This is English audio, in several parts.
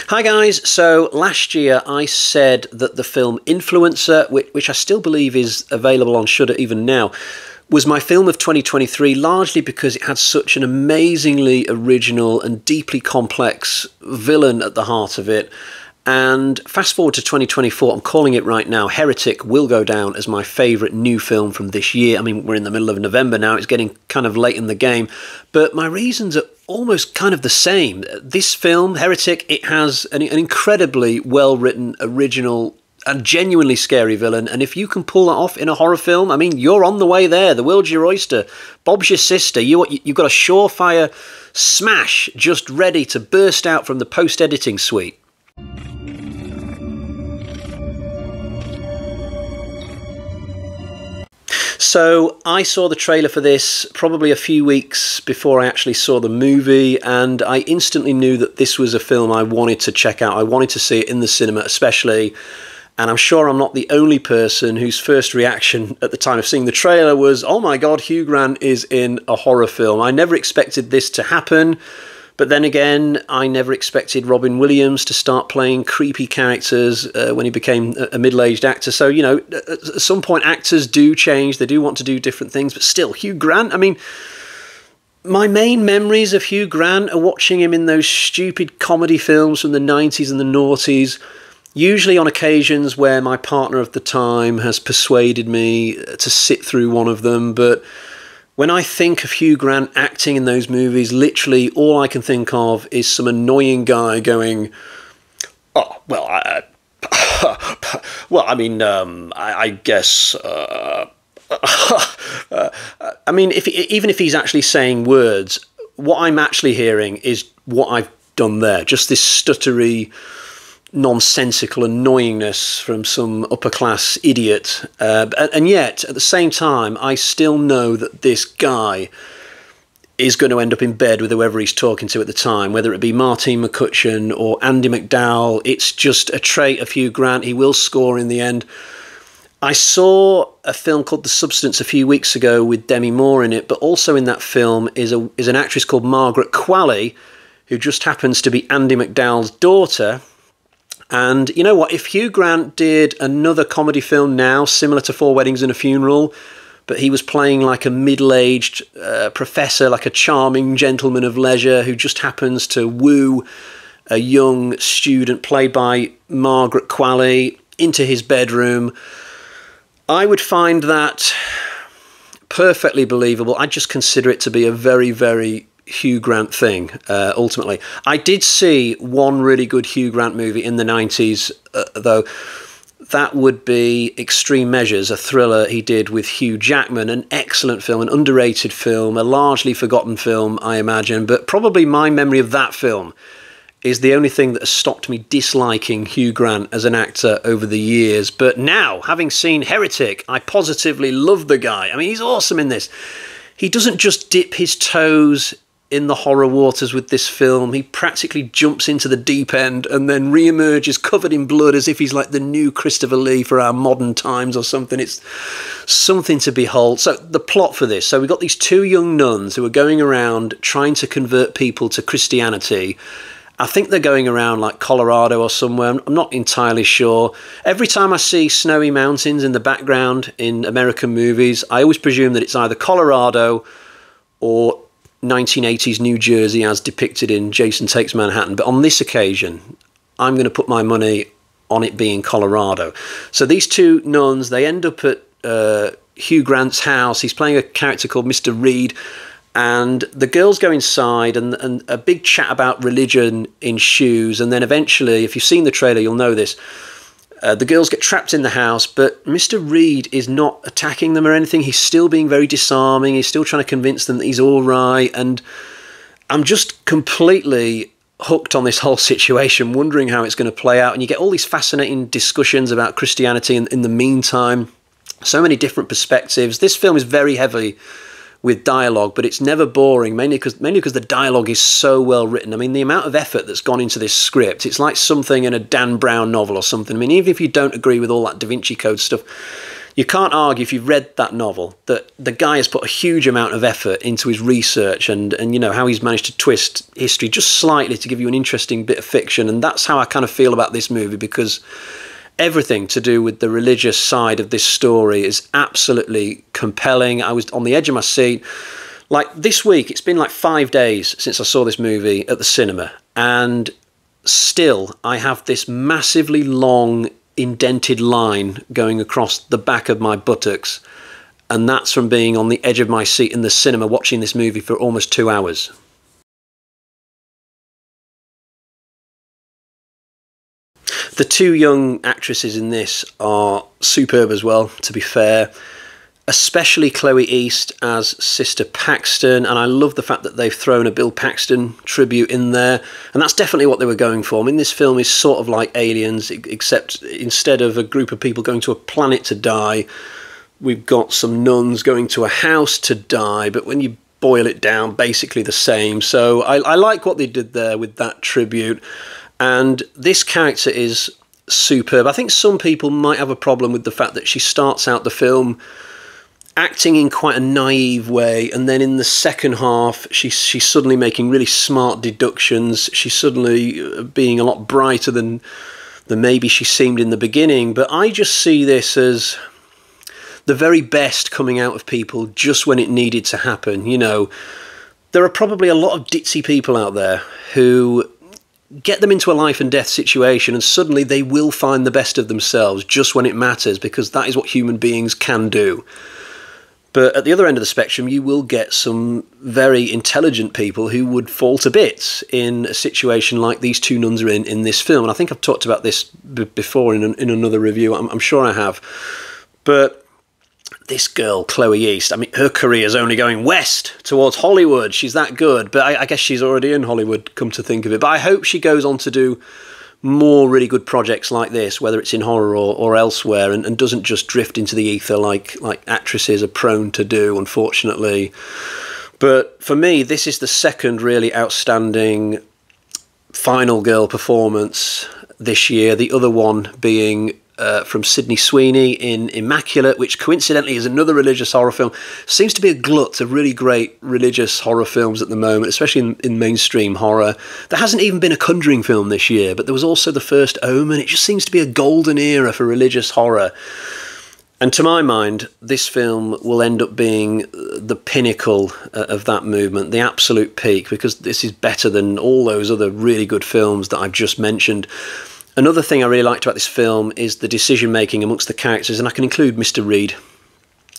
Hi guys, so last year I said that the film Influencer, which I still believe is available on Shudder even now, was my film of 2023, largely because it had such an amazingly original and deeply complex villain at the heart of it. And fast forward to 2024, I'm calling it right now, Heretic will go down as my favourite new film from this year. I mean, we're in the middle of November now, it's getting kind of late in the game, but my reasons are almost kind of the same. This film, Heretic, it has an incredibly well-written, original, and genuinely scary villain, and if you can pull that off in a horror film, I mean, you're on the way there. The world's your oyster. Bob's your sister. You've got a surefire smash just ready to burst out from the post-editing suite. So I saw the trailer for this probably a few weeks before I actually saw the movie, and I instantly knew that this was a film I wanted to check out. I wanted to see it in the cinema especially, and I'm sure I'm not the only person whose first reaction at the time of seeing the trailer was, oh my god, Hugh Grant is in a horror film. I never expected this to happen. But then again, I never expected Robin Williams to start playing creepy characters when he became a middle-aged actor. So, you know, at some point actors do change. They do want to do different things. But still, Hugh Grant, I mean, my main memories of Hugh Grant are watching him in those stupid comedy films from the 90s and the noughties, usually on occasions where my partner of the time has persuaded me to sit through one of them. But when I think of Hugh Grant acting in those movies, literally all I can think of is some annoying guy going, "Oh, well, I guess." I mean, even if he's actually saying words, what I'm actually hearing is what I've done there. Just this stuttery, nonsensical annoyingness from some upper-class idiot. And yet, at the same time, I still know that this guy is going to end up in bed with whoever he's talking to at the time, whether it be Martine McCutcheon or Andy McDowell. It's just a trait of Hugh Grant. He will score in the end. I saw a film called The Substance a few weeks ago with Demi Moore in it, but also in that film is an actress called Margaret Qualley, who just happens to be Andy McDowell's daughter. And you know what, if Hugh Grant did another comedy film now, similar to Four Weddings and a Funeral, but he was playing like a middle-aged professor, like a charming gentleman of leisure who just happens to woo a young student played by Margaret Qualley into his bedroom, I would find that perfectly believable. I'd just consider it to be a very, very Hugh Grant thing, ultimately. I did see one really good Hugh Grant movie in the 90s, though. That would be Extreme Measures, a thriller he did with Hugh Jackman, an excellent film, an underrated film, a largely forgotten film, I imagine, but probably my memory of that film is the only thing that has stopped me disliking Hugh Grant as an actor over the years. But now, having seen Heretic, I positively love the guy. I mean, he's awesome in this. He doesn't just dip his toes in the horror waters with this film. He practically jumps into the deep end and then re-emerges covered in blood as if he's like the new Christopher Lee for our modern times or something. It's something to behold. So the plot for this. So we've got these two young nuns who are going around trying to convert people to Christianity. I think they're going around like Colorado or somewhere. I'm not entirely sure. Every time I see snowy mountains in the background in American movies, I always presume that it's either Colorado or 1980s New Jersey as depicted in Jason Takes Manhattan. But on this occasion, I'm going to put my money on it being Colorado. So these two nuns, they end up at Hugh Grant's house. He's playing a character called Mr. Reed. And the girls go inside and a big chat about religion ensues. And then eventually, if you've seen the trailer, you'll know this. The girls get trapped in the house, but Mr. Reed is not attacking them or anything. He's still being very disarming. He's still trying to convince them that he's all right. And I'm just completely hooked on this whole situation, wondering how it's going to play out. And you get all these fascinating discussions about Christianity in the meantime. So many different perspectives. This film is very heavy with dialogue, but it's never boring, mainly because the dialogue is so well written. I mean, the amount of effort that's gone into this script, it's like something in a Dan Brown novel or something. I mean, even if you don't agree with all that Da Vinci Code stuff, You can't argue, if you've read that novel, that the guy has put a huge amount of effort into his research and you know, how he's managed to twist history just slightly to give you an interesting bit of fiction. And that's how I kind of feel about this movie, because everything to do with the religious side of this story is absolutely compelling. I was on the edge of my seat. Like this week, it's been like 5 days since I saw this movie at the cinema, and still I have this massively long indented line going across the back of my buttocks, and that's from being on the edge of my seat in the cinema watching this movie for almost 2 hours. The two young actresses in this are superb as well, to be fair, especially Chloe East as Sister Paxton, and I love the fact that they've thrown a Bill Paxton tribute in there, and that's definitely what they were going for. I mean, this film is sort of like Aliens, except instead of a group of people going to a planet to die, we've got some nuns going to a house to die, but when you boil it down, basically the same. So I like what they did there with that tribute, and this character is superb. I think some people might have a problem with the fact that she starts out the film acting in quite a naive way, and then in the second half she's suddenly making really smart deductions. She's suddenly being a lot brighter than maybe she seemed in the beginning. But I just see this as the very best coming out of people just when it needed to happen. You know, there are probably a lot of ditzy people out there who get them into a life and death situation and suddenly they will find the best of themselves just when it matters, because that is what human beings can do. But at the other end of the spectrum, you will get some very intelligent people who would fall to bits in a situation like these two nuns are in this film. And I think I've talked about this before in another review. I'm sure I have. But this girl, Chloe East, I mean, her career is only going west towards Hollywood. She's that good. But I guess she's already in Hollywood, come to think of it. But I hope she goes on to do more really good projects like this, whether it's in horror or elsewhere, and doesn't just drift into the ether like actresses are prone to do, unfortunately. But for me, this is the second really outstanding final girl performance this year, the other one being from Sydney Sweeney in Immaculate, which coincidentally is another religious horror film. Seems to be a glut of really great religious horror films at the moment, especially in mainstream horror. There hasn't even been a Conjuring film this year, but there was also the first Omen. It just seems to be a golden era for religious horror. And to my mind, this film will end up being the pinnacle of that movement, the absolute peak, because this is better than all those other really good films that I've just mentioned. Another thing I really liked about this film is the decision-making amongst the characters, and I can include Mr. Reed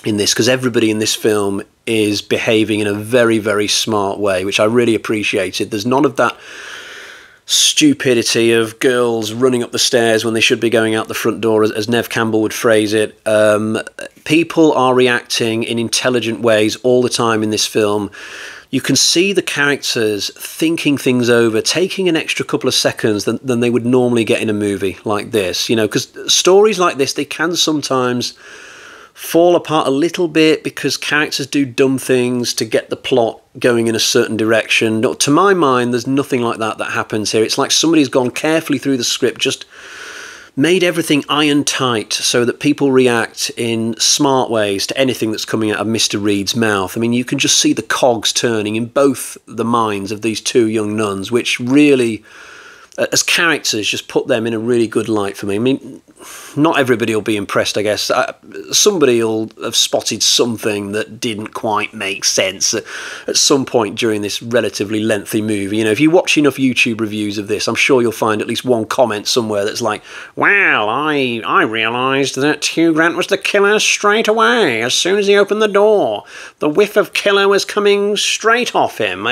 in this, because everybody in this film is behaving in a very, very smart way, which I really appreciated. There's none of that stupidity of girls running up the stairs when they should be going out the front door, as Nev Campbell would phrase it. People are reacting in intelligent ways all the time in this film. You can see the characters thinking things over, taking an extra couple of seconds than they would normally get in a movie like this. You know, because stories like this, they can sometimes fall apart a little bit because characters do dumb things to get the plot going in a certain direction. To my mind, there's nothing like that happens here. It's like somebody's gone carefully through the script, just made everything iron tight so that people react in smart ways to anything that's coming out of Mr. Reed's mouth. I mean, you can just see the cogs turning in both the minds of these two young nuns, which really, as characters, just put them in a really good light for me. I mean, not everybody will be impressed, I guess. Somebody will have spotted something that didn't quite make sense at some point during this relatively lengthy movie. You know, if you watch enough YouTube reviews of this, I'm sure you'll find at least one comment somewhere that's like, well, I realised that Hugh Grant was the killer straight away. As soon as he opened the door, the whiff of killer was coming straight off him.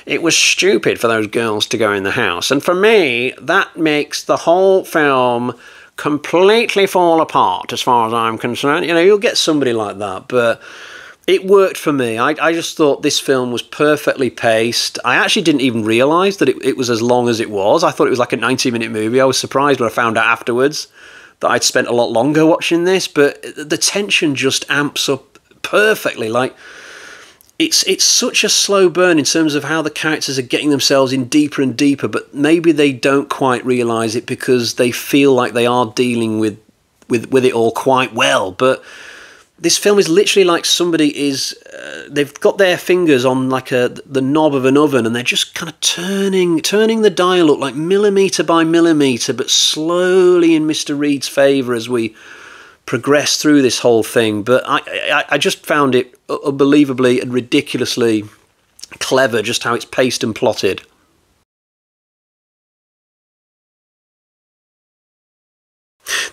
It was stupid for those girls to go in the house. And for me, that makes the whole film completely fall apart as far as I'm concerned. You know, you'll get somebody like that, but it worked for me. I just thought this film was perfectly paced. I actually didn't even realise that it was as long as it was. I thought it was like a 90-minute movie. I was surprised when I found out afterwards that I'd spent a lot longer watching this, but the tension just amps up perfectly. Like, it's such a slow burn in terms of how the characters are getting themselves in deeper and deeper, but maybe they don't quite realise it because they feel like they are dealing with it all quite well. But This film is literally like somebody is, they've got their fingers on like the knob of an oven, and they're just kind of turning the dial up like millimetre by millimetre, but slowly in Mr. Reed's favour as we progress through this whole thing. But I just found it unbelievably and ridiculously clever, just how it's paced and plotted.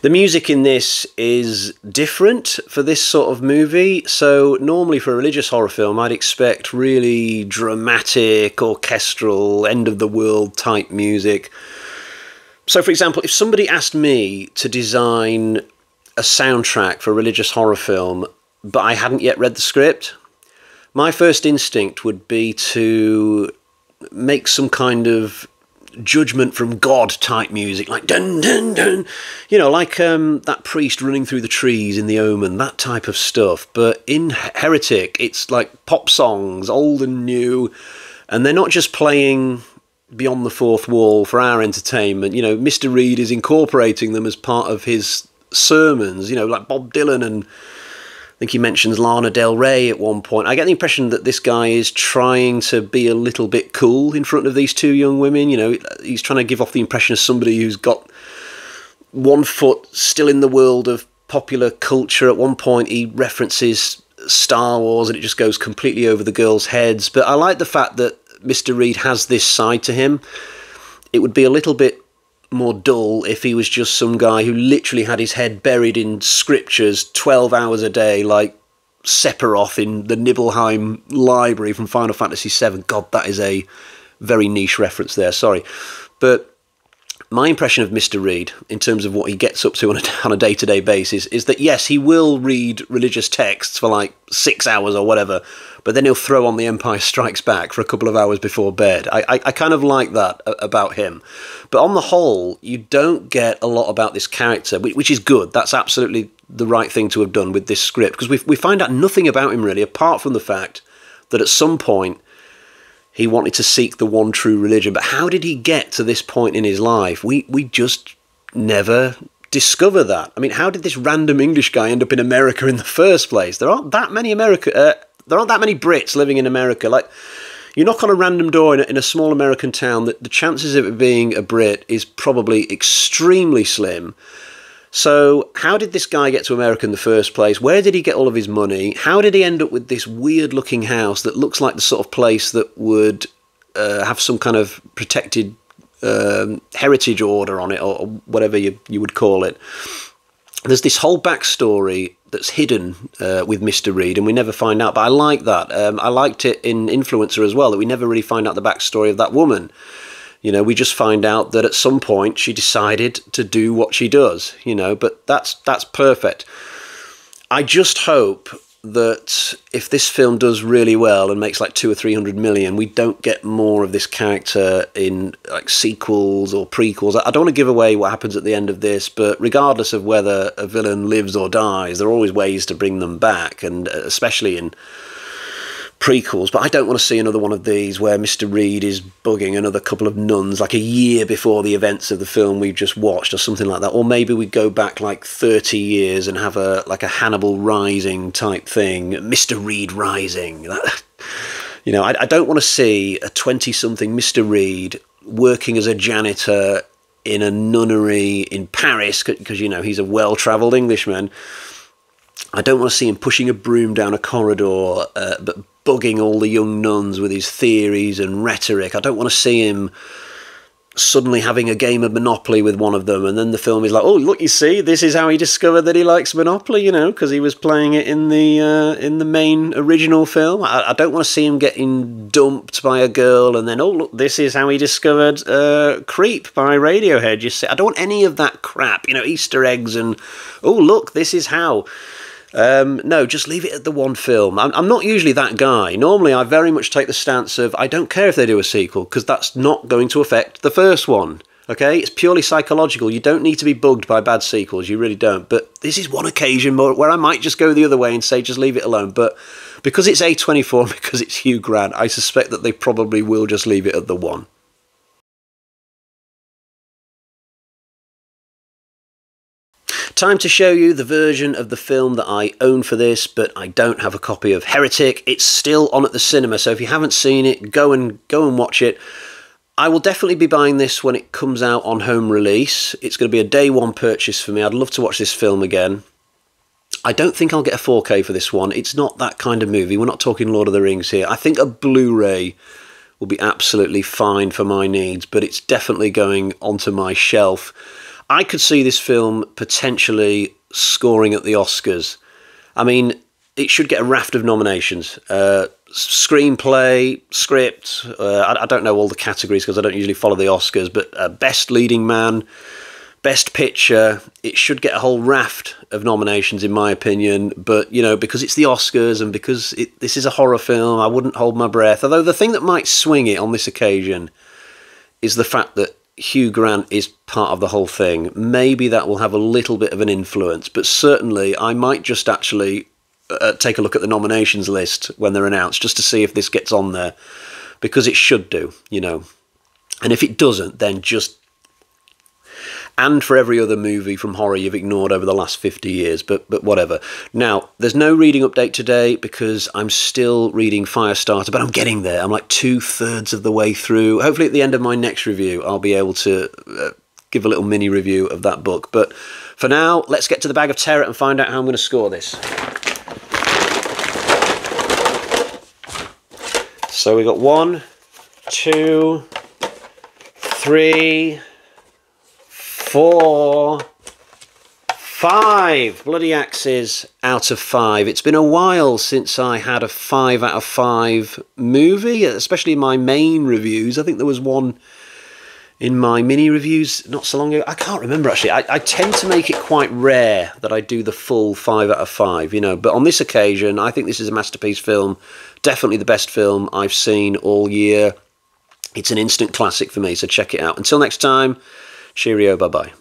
The music in this is different for this sort of movie. So normally for a religious horror film, I'd expect really dramatic, orchestral, end-of-the-world type music. So for example, if somebody asked me to design a soundtrack for a religious horror film, but I hadn't yet read the script, my first instinct would be to make some kind of judgment from God type music, like dun dun dun, you know, like that priest running through the trees in The Omen, that type of stuff. But in Heretic, it's like pop songs, old and new, and they're not just playing beyond the fourth wall for our entertainment. You know, Mr. Reed is incorporating them as part of his sermons, you know, like Bob Dylan, and I think he mentions Lana Del Rey at one point. I get the impression that this guy is trying to be a little bit cool in front of these two young women. You know, he's trying to give off the impression of somebody who's got one foot still in the world of popular culture. At one point he references Star Wars and it just goes completely over the girls' heads. But I like the fact that Mr. Reed has this side to him. It would be a little bit more dull if he was just some guy who literally had his head buried in scriptures 12 hours a day, like Sephiroth in the Nibelheim library from Final Fantasy VII. God, that is a very niche reference there, sorry. But my impression of Mr. Reed, in terms of what he gets up to on a day-to-day basis, is that yes, he will read religious texts for like 6 hours or whatever, but then he'll throw on The Empire Strikes Back for a couple of hours before bed. I kind of like that about him. But on the whole, you don't get a lot about this character, which is good. That's absolutely the right thing to have done with this script, because we find out nothing about him really, apart from the fact that at some point he wanted to seek the one true religion. But how did he get to this point in his life? We just never discover that. I mean, how did this random English guy end up in America in the first place? There aren't that many Brits living in America. Like, you knock on a random door in a small American town, that the chances of it being a Brit is probably extremely slim. So how did this guy get to America in the first place? Where did he get all of his money? How did he end up with this weird-looking house that looks like the sort of place that would have some kind of protected heritage order on it, or whatever you would call it? There's this whole backstory that's hidden with Mr. Reed, and we never find out. But I like that. I liked it in Influencer as well, that we never really find out the backstory of that woman. You know, we just find out that at some point she decided to do what she does, you know, but that's perfect. I just hope that if this film does really well and makes like 200 or 300 million, we don't get more of this character in like sequels or prequels. I don't want to give away what happens at the end of this, but regardless of whether a villain lives or dies, there are always ways to bring them back, and especially in prequels. But I don't want to see another one of these where Mr. Reed is bugging another couple of nuns like a year before the events of the film we've just watched, or something like that. Or maybe we go back like 30 years and have a Hannibal Rising type thing, Mr. Reed Rising. You know, I don't want to see a 20-something Mr. Reed working as a janitor in a nunnery in Paris, because, you know, he's a well-travelled Englishman. I don't want to see him pushing a broom down a corridor, but bugging all the young nuns with his theories and rhetoric. I don't want to see him suddenly having a game of Monopoly with one of them, and then the film is like, oh, look, you see, this is how he discovered that he likes Monopoly, you know, because he was playing it in the main original film. I don't want to see him getting dumped by a girl, and then, oh, look, this is how he discovered Creep by Radiohead. You see, I don't want any of that crap, you know, Easter eggs and, oh, look, this is how. No, just leave it at the one film. I'm not usually that guy. Normally, I very much take the stance of, I don't care if they do a sequel, because that's not going to affect the first one. Okay? It's purely psychological. You don't need to be bugged by bad sequels. You really don't. But this is one occasion where I might just go the other way and say, just leave it alone. But because it's A24 and because it's Hugh Grant, I suspect that they probably will just leave it at the one. Time to show you the version of the film that I own for this, but I don't have a copy of Heretic. It's still on at the cinema, so if you haven't seen it, go and watch it. I will definitely be buying this when it comes out on home release. It's going to be a day one purchase for me. I'd love to watch this film again. I don't think I'll get a 4K for this one. It's not that kind of movie. We're not talking Lord of the Rings here. I think a Blu-ray will be absolutely fine for my needs, but it's definitely going onto my shelf. I could see this film potentially scoring at the Oscars. I mean, it should get a raft of nominations. Screenplay, script, I don't know all the categories because I don't usually follow the Oscars, but Best Leading Man, Best Picture, it should get a whole raft of nominations in my opinion, but, you know, because it's the Oscars and because this is a horror film, I wouldn't hold my breath. Although the thing that might swing it on this occasion is the fact that Hugh Grant is part of the whole thing. Maybe that will have a little bit of an influence, but certainly I might just actually take a look at the nominations list when they're announced just to see if this gets on there, because it should do, you know. And if it doesn't, then just... And for every other movie from horror you've ignored over the last 50 years, but whatever. Now, there's no reading update today because I'm still reading Firestarter, but I'm getting there. I'm like 2/3 of the way through. Hopefully at the end of my next review, I'll be able to give a little mini review of that book. But for now, let's get to the Bag of Terror and find out how I'm going to score this. So we got 1, 2, 3, 4, 5 bloody axes out of 5. It's been a while since I had a 5 out of 5 movie, especially in my main reviews. I think there was one in my mini reviews not so long ago. I can't remember actually. I tend to make it quite rare that I do the full 5 out of 5, you know, but on this occasion I think this is a masterpiece film. Definitely the best film I've seen all year. It's an instant classic for me, so check it out. Until next time, cheerio, bye-bye.